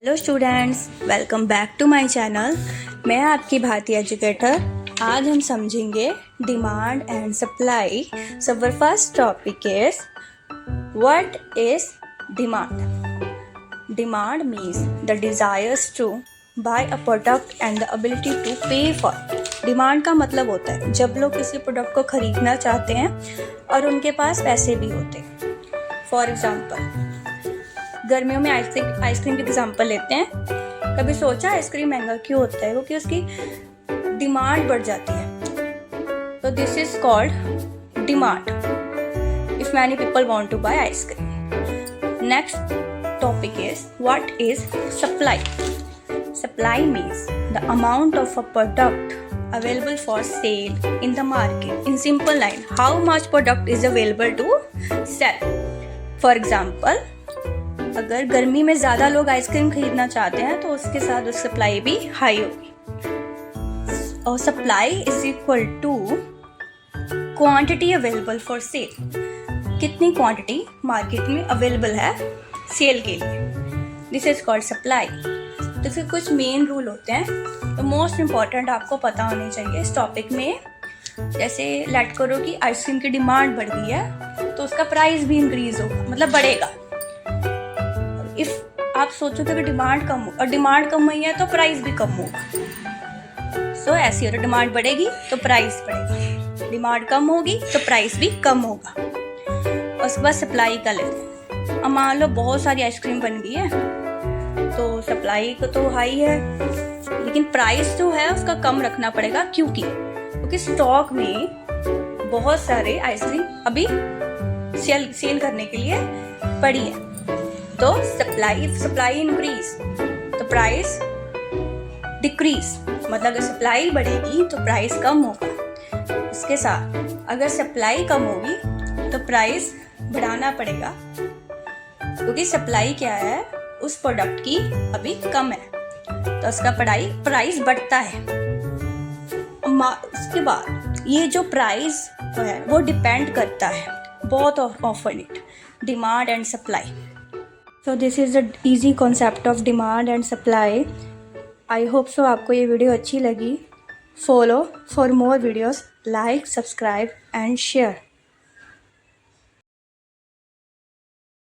Hello students, welcome back to my channel. मैं आपकी भारतीय एजुकेटर। आज हम समझेंगे demand and supply. So our first topic is what is demand. Demand means the desires to buy a product and the ability to pay for. Demand का मतलब होता है जब लोग किसी प्रोडक्ट को खरीदना चाहते हैं और उनके पास पैसे भी होते हैं। फॉर एग्जाम्पल, गर्मियों में आइसक्रीम की एग्जांपल लेते हैं। कभी सोचा आइसक्रीम महंगा क्यों होता है? क्योंकि उसकी डिमांड बढ़ जाती है। तो this is called demand if many people want to buy ice cream. Next topic is what is supply. Supply means the amount of a product available for sale in the market. In simple line, how much product is available to sell. For example, अगर गर्मी में ज़्यादा लोग ice cream खरीदना चाहते हैं तो उसके साथ उस सप्लाई भी हाई होगी। और supply is equal to quantity available for sale. कितनी क्वांटिटी मार्केट में अवेलेबल है सेल के लिए, दिस इज कॉल्ड सप्लाई। तो फिर कुछ मेन रूल होते हैं, तो मोस्ट इम्पॉर्टेंट आपको पता होने चाहिए इस टॉपिक में। जैसे लेट करो कि आइसक्रीम की डिमांड बढ़ गई है तो उसका प्राइस भी इंक्रीज होगा, मतलब बढ़ेगा। इफ आप सोचोगे कि डिमांड कम हो और डिमांड कम हुई है तो प्राइस भी कम होगा। सो ऐसी हो, डिमांड बढ़ेगी तो प्राइस बढ़ेगा, डिमांड कम होगी तो प्राइस भी कम होगा। और उसके बाद सप्लाई का लेते हैं। अब मान लो बहुत सारी आइसक्रीम बन गई है तो सप्लाई को तो हाई है, लेकिन प्राइस जो है उसका कम रखना पड़ेगा। क्योंकि स्टॉक में बहुत सारे आइसक्रीम अभी सेल करने के लिए पड़ी है। तो सप्लाई इंक्रीज तो प्राइस डिक्रीज, मतलब अगर सप्लाई बढ़ेगी तो प्राइस कम होगा। इसके साथ अगर सप्लाई कम होगी तो प्राइस बढ़ाना पड़ेगा, क्योंकि सप्लाई क्या है उस प्रोडक्ट की अभी कम है तो उसका प्राइस बढ़ता है। उसके बाद ये जो प्राइस है वो डिपेंड करता है both of it, demand and supply. So this is the easy concept of demand and supply. I hope so आपको ये वीडियो अच्छी लगी। Follow for more videos, like, subscribe and share.